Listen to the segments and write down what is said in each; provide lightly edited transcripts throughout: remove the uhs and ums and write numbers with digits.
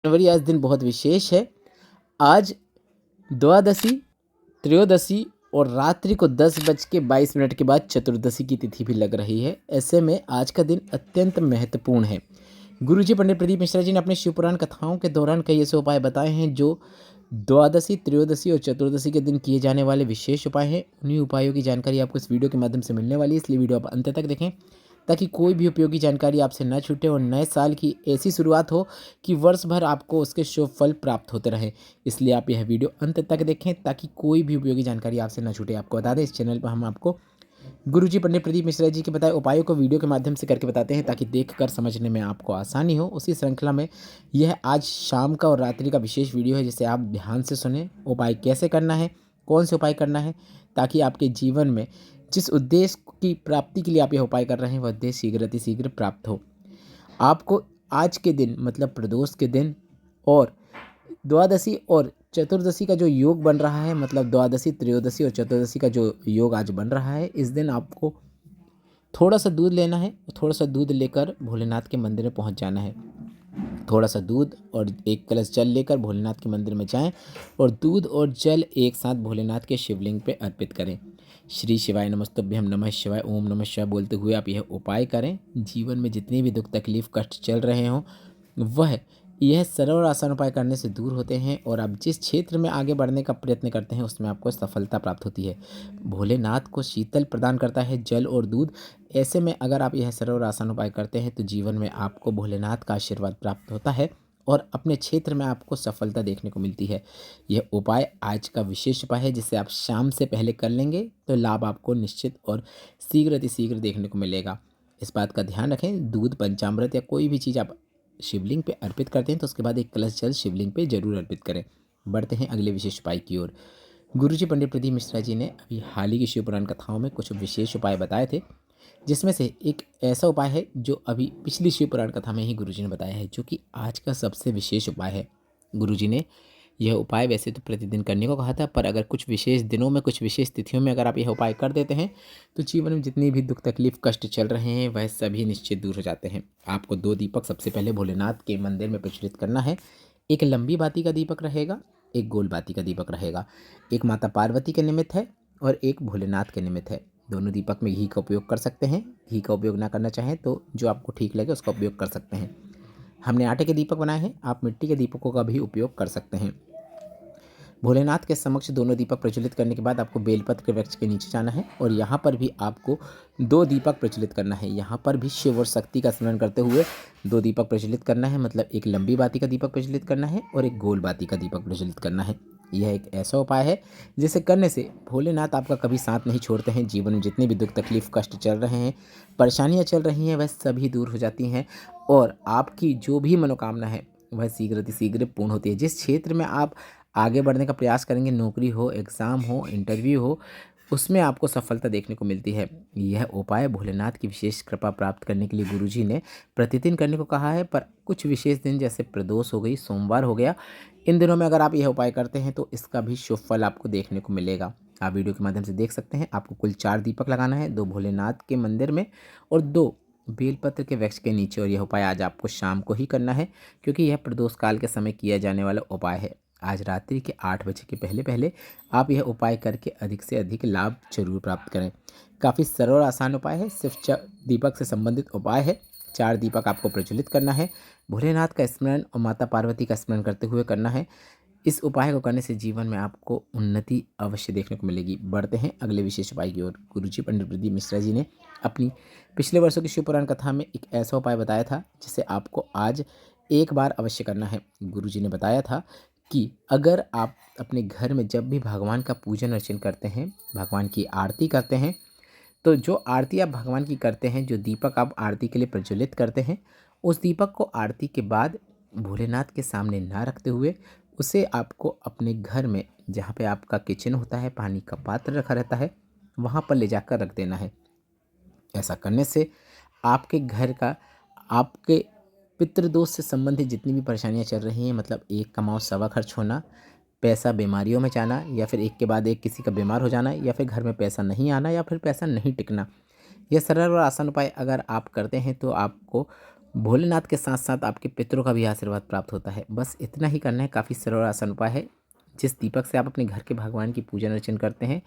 जनवरी आज दिन बहुत विशेष है। आज द्वादशी, त्रयोदशी और रात्रि को 10:22 के बाद चतुर्दशी की तिथि भी लग रही है। ऐसे में आज का दिन अत्यंत महत्वपूर्ण है। गुरुजी पंडित प्रदीप मिश्रा जी ने अपने शिवपुराण कथाओं के दौरान कई ऐसे उपाय बताए हैं जो द्वादशी, त्रयोदशी और चतुर्दशी के दिन किए जाने वाले विशेष उपाय हैं। उन्हीं उपायों की जानकारी आपको इस वीडियो के माध्यम से मिलने वाली है, इसलिए वीडियो आप अंत तक देखें ताकि कोई भी उपयोगी जानकारी आपसे न छूटे और नए साल की ऐसी शुरुआत हो कि वर्ष भर आपको उसके शुभ फल प्राप्त होते रहें। इसलिए आप यह वीडियो अंत तक देखें ताकि कोई भी उपयोगी जानकारी आपसे न छूटे। आपको बता दें, इस चैनल पर हम आपको गुरुजी पंडित प्रदीप मिश्रा जी के बताए उपायों को वीडियो के माध्यम से करके बताते हैं ताकि देखकर समझने में आपको आसानी हो। उसी श्रृंखला में यह आज शाम का और रात्रि का विशेष वीडियो है जिसे आप ध्यान से सुने। उपाय कैसे करना है, कौन से उपाय करना है, ताकि आपके जीवन में जिस उद्देश्य की प्राप्ति के लिए आप यह उपाय कर रहे हैं वह उद्देश्य शीघ्र अतिशीघ्र प्राप्त हो। आपको आज के दिन मतलब प्रदोष के दिन और द्वादशी और चतुर्दशी का जो योग बन रहा है, मतलब द्वादशी, त्रयोदशी और चतुर्दशी का जो योग आज बन रहा है, इस दिन आपको थोड़ा सा दूध लेना है। थोड़ा सा दूध लेकर भोलेनाथ के मंदिर में पहुंच जाना है। थोड़ा सा दूध और एक कलश जल लेकर भोलेनाथ के मंदिर में जाएं और दूध और जल एक साथ भोलेनाथ के शिवलिंग पे अर्पित करें। श्री शिवाय नमस्तुभ्यं नमः शिवाय ओम नमः शिवाय बोलते हुए आप यह उपाय करें। जीवन में जितने भी दुख तकलीफ कष्ट चल रहे हों वह यह सरल और आसान उपाय करने से दूर होते हैं और आप जिस क्षेत्र में आगे बढ़ने का प्रयत्न करते हैं उसमें आपको सफलता प्राप्त होती है। भोलेनाथ को शीतल प्रदान करता है जल और दूध। ऐसे में अगर आप यह सरल और आसान उपाय करते हैं तो जीवन में आपको भोलेनाथ का आशीर्वाद प्राप्त होता है और अपने क्षेत्र में आपको सफलता देखने को मिलती है। यह उपाय आज का विशेष उपाय है जिसे आप शाम से पहले कर लेंगे तो लाभ आपको निश्चित और शीघ्र अतिशीघ्र देखने को मिलेगा। इस बात का ध्यान रखें, दूध, पंचामृत या कोई भी चीज़ आप शिवलिंग पे अर्पित करते हैं तो उसके बाद एक कलश जल शिवलिंग पे जरूर अर्पित करें। बढ़ते हैं अगले विशेष उपाय की ओर। गुरुजी पंडित प्रदीप मिश्रा जी ने अभी हाल ही की शिवपुराण कथाओं में कुछ विशेष उपाय बताए थे, जिसमें से एक ऐसा उपाय है जो अभी पिछली शिवपुराण कथा में ही गुरुजी ने बताया है, जो कि आज का सबसे विशेष उपाय है। गुरुजी ने यह उपाय वैसे तो प्रतिदिन करने को कहा था, पर अगर कुछ विशेष दिनों में, कुछ विशेष तिथियों में अगर आप यह उपाय कर देते हैं तो जीवन में जितनी भी दुख तकलीफ कष्ट चल रहे हैं वह सभी निश्चित दूर हो जाते हैं। आपको 2 दीपक सबसे पहले भोलेनाथ के मंदिर में प्रज्वलित करना है। एक लंबी बाती का दीपक रहेगा, एक गोल बाती का दीपक रहेगा। एक माता पार्वती के निमित्त है और एक भोलेनाथ के निमित्त है। दोनों दीपक में घी का उपयोग कर सकते हैं। घी का उपयोग ना करना चाहें तो जो आपको ठीक लगे उसका उपयोग कर सकते हैं। हमने आटे के दीपक बनाए हैं, आप मिट्टी के दीपकों का भी उपयोग कर सकते हैं। भोलेनाथ के समक्ष दोनों दीपक प्रज्वलित करने के बाद आपको बेलपत्र के वृक्ष के नीचे जाना है और यहाँ पर भी आपको 2 दीपक प्रज्वलित करना है। यहाँ पर भी शिव और शक्ति का स्मरण करते हुए 2 दीपक प्रज्वलित करना है, मतलब एक लंबी बाती का दीपक प्रज्वलित करना है और एक गोल बाती का दीपक प्रज्वलित करना है। यह एक ऐसा उपाय है जिसे करने से भोलेनाथ आपका कभी साथ नहीं छोड़ते हैं। जीवन में जितने भी दुख तकलीफ कष्ट चल रहे हैं, परेशानियाँ चल रही हैं, वह सभी दूर हो जाती हैं और आपकी जो भी मनोकामना है वह शीघ्र अतिशीघ्र पूर्ण होती है। जिस क्षेत्र में आप आगे बढ़ने का प्रयास करेंगे, नौकरी हो, एग्ज़ाम हो, इंटरव्यू हो, उसमें आपको सफलता देखने को मिलती है। यह उपाय भोलेनाथ की विशेष कृपा प्राप्त करने के लिए गुरुजी ने प्रतिदिन करने को कहा है, पर कुछ विशेष दिन जैसे प्रदोष हो गई, सोमवार हो गया, इन दिनों में अगर आप यह उपाय करते हैं तो इसका भी शुभ फल आपको देखने को मिलेगा। आप वीडियो के माध्यम से देख सकते हैं। आपको कुल 4 दीपक लगाना है, 2 भोलेनाथ के मंदिर में और 2 बेलपत्र के वृक्ष के नीचे। और यह उपाय आज आपको शाम को ही करना है क्योंकि यह प्रदोष काल के समय किया जाने वाला उपाय है। आज रात्रि के 8 बजे के पहले पहले आप यह उपाय करके अधिक से अधिक लाभ जरूर प्राप्त करें। काफ़ी सरल और आसान उपाय है, सिर्फ दीपक से संबंधित उपाय है। 4 दीपक आपको प्रज्वलित करना है, भोलेनाथ का स्मरण और माता पार्वती का स्मरण करते हुए करना है। इस उपाय को करने से जीवन में आपको उन्नति अवश्य देखने को मिलेगी। बढ़ते हैं अगले विशेष उपाय की ओर। गुरुजी पंडित प्रदीप मिश्रा जी ने अपनी पिछले वर्षों की शिवपुराण कथा में एक ऐसा उपाय बताया था जिसे आपको आज एक बार अवश्य करना है। गुरुजी ने बताया था कि अगर आप अपने घर में जब भी भगवान का पूजन अर्चन करते हैं, भगवान की आरती करते हैं, तो जो आरती आप भगवान की करते हैं, जो दीपक आप आरती के लिए प्रज्वलित करते हैं, उस दीपक को आरती के बाद भोलेनाथ के सामने ना रखते हुए उसे आपको अपने घर में, जहाँ पे आपका किचन होता है, पानी का पात्र रखा रहता है, वहाँ पर ले जाकर रख देना है। ऐसा करने से आपके घर का, आपके पितृदोष से संबंधित जितनी भी परेशानियां चल रही हैं, मतलब एक कमाओ सवा खर्च होना, पैसा बीमारियों में जाना, या फिर एक के बाद एक किसी का बीमार हो जाना, या फिर घर में पैसा नहीं आना, या फिर पैसा नहीं टिकना, यह सरल और आसान उपाय अगर आप करते हैं तो आपको भोलेनाथ के साथ साथ आपके पितरों का भी आशीर्वाद प्राप्त होता है। बस इतना ही करना है, काफ़ी सरल और आसान उपाय है। जिस दीपक से आप अपने घर के भगवान की पूजन अर्चन करते हैं,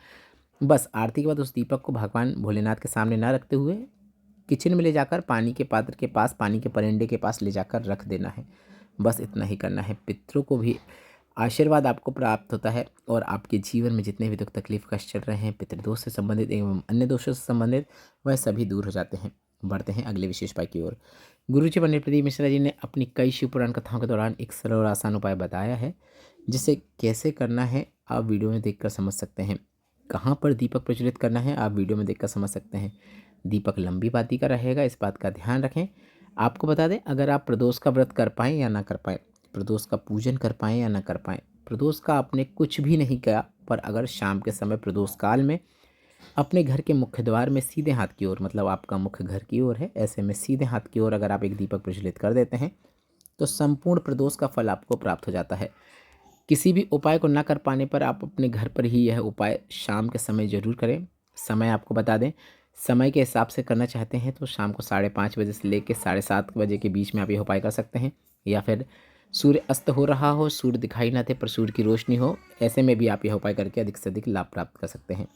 बस आरती के बाद उस दीपक को भगवान भोलेनाथ के सामने ना रखते हुए किचन में ले जाकर पानी के पात्र के पास, पानी के परिंदे के पास ले जाकर रख देना है। बस इतना ही करना है। पितरों को भी आशीर्वाद आपको प्राप्त होता है और आपके जीवन में जितने भी दुख तकलीफ कष्ट चल रहे हैं, पितृदोष से संबंधित एवं अन्य दोषों से संबंधित, वह सभी दूर हो जाते हैं। बढ़ते हैं अगले विशेष उपाय की ओर। गुरुजी पंडित प्रदीप मिश्रा जी ने अपनी कई शिव पुराण कथाओं के दौरान एक सरल और आसान उपाय बताया है, जिसे कैसे करना है आप वीडियो में देखकर समझ सकते हैं। कहाँ पर दीपक प्रज्वलित करना है आप वीडियो में देखकर समझ सकते हैं। दीपक लंबी बाती का रहेगा, इस बात का ध्यान रखें। आपको बता दें, अगर आप प्रदोष का व्रत कर पाएँ या ना कर पाएँ, प्रदोष का पूजन कर पाएँ या ना कर पाएँ, प्रदोष का आपने कुछ भी नहीं किया, पर अगर शाम के समय प्रदोष काल में अपने घर के मुख्य द्वार में सीधे हाथ की ओर, मतलब आपका मुख्य घर की ओर है, ऐसे में सीधे हाथ की ओर अगर आप एक दीपक प्रज्वलित कर देते हैं तो संपूर्ण प्रदोष का फल आपको प्राप्त हो जाता है। किसी भी उपाय को ना कर पाने पर आप अपने घर पर ही यह उपाय शाम के समय जरूर करें। समय आपको बता दें, समय के हिसाब से करना चाहते हैं तो शाम को 5:30 बजे से लेकर 7:30 बजे के बीच में आप यह उपाय कर सकते हैं, या फिर सूर्य अस्त हो रहा हो, सूर्य दिखाई ना दे पर सूर्य की रोशनी हो, ऐसे में भी आप यह उपाय करके अधिक से अधिक लाभ प्राप्त कर सकते हैं।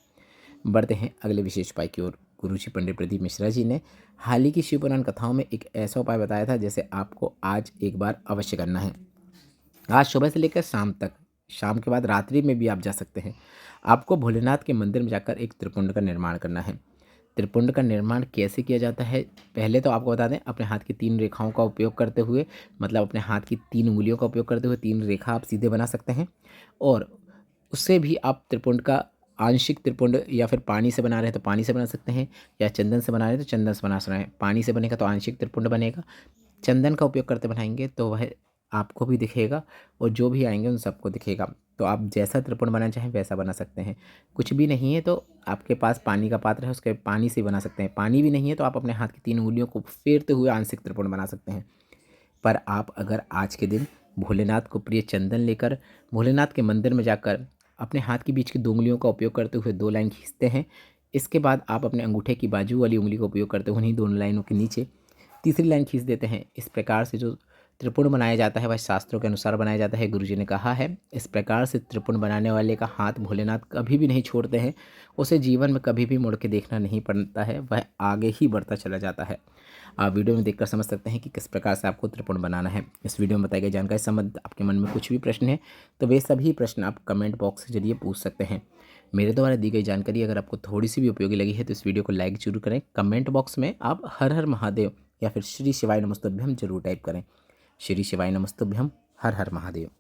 बढ़ते हैं अगले विशेष उपाय की ओर। गुरुजी पंडित प्रदीप मिश्रा जी ने हाल ही की शिव पुराण कथाओं में एक ऐसा उपाय बताया था जिसे आपको आज एक बार अवश्य करना है। आज सुबह से लेकर शाम तक, शाम के बाद रात्रि में भी आप जा सकते हैं। आपको भोलेनाथ के मंदिर में जाकर एक त्रिपुंड का निर्माण करना है। त्रिपुंड का निर्माण कैसे किया जाता है, पहले तो आपको बता दें, अपने हाथ की 3 रेखाओं का उपयोग करते हुए, मतलब अपने हाथ की 3 उंगलियों का उपयोग करते हुए 3 रेखा आप सीधे बना सकते हैं। और उससे भी आप त्रिपुंड का आंशिक त्रिपुंड, या फिर पानी से बना रहे हैं तो पानी से बना सकते हैं, या चंदन से बना रहे हैं तो चंदन से बना सकते हैं। पानी से बनेगा तो आंशिक त्रिपुंड बनेगा, चंदन का उपयोग करते बनाएंगे तो वह आपको भी दिखेगा और जो भी आएंगे उन सबको दिखेगा। तो आप जैसा त्रिपुंड बनाना चाहें वैसा बना सकते हैं। कुछ भी नहीं है तो आपके पास पानी का पात्र है, उसके पानी से बना सकते हैं। पानी भी नहीं है तो आप अपने हाथ की 3 उंगलियों को फेरते हुए आंशिक त्रिपुंड बना सकते हैं। पर आप अगर आज के दिन भोलेनाथ को प्रिय चंदन लेकर भोलेनाथ के मंदिर में जाकर अपने हाथ के बीच की 2 उंगलियों का उपयोग करते हुए 2 लाइन खींचते हैं, इसके बाद आप अपने अंगूठे की बाजू वाली उंगली का उपयोग करते हुए उन्हीं दोनों लाइनों के नीचे तीसरी लाइन खींच देते हैं। इस प्रकार से जो त्रिपुंड बनाया जाता है वह शास्त्रों के अनुसार बनाया जाता है। गुरुजी ने कहा है, इस प्रकार से त्रिपुंड बनाने वाले का हाथ भोलेनाथ कभी भी नहीं छोड़ते हैं। उसे जीवन में कभी भी मुड़ के देखना नहीं पड़ता है, वह आगे ही बढ़ता चला जाता है। आप वीडियो में देखकर समझ सकते हैं कि किस प्रकार से आपको त्रिपुंड बनाना है। इस वीडियो में बताई गई जानकारी संबंधित आपके मन में कुछ भी प्रश्न है तो वे सभी प्रश्न आप कमेंट बॉक्स के जरिए पूछ सकते हैं। मेरे द्वारा दी गई जानकारी अगर आपको थोड़ी सी भी उपयोगी लगी है तो इस वीडियो को लाइक जरूर करें। कमेंट बॉक्स में आप हर हर महादेव या फिर श्री शिवाय नमस्तुभ्यम जरूर टाइप करें। श्री शिवाय नमस्तुभ्यम, हर हर महादेव।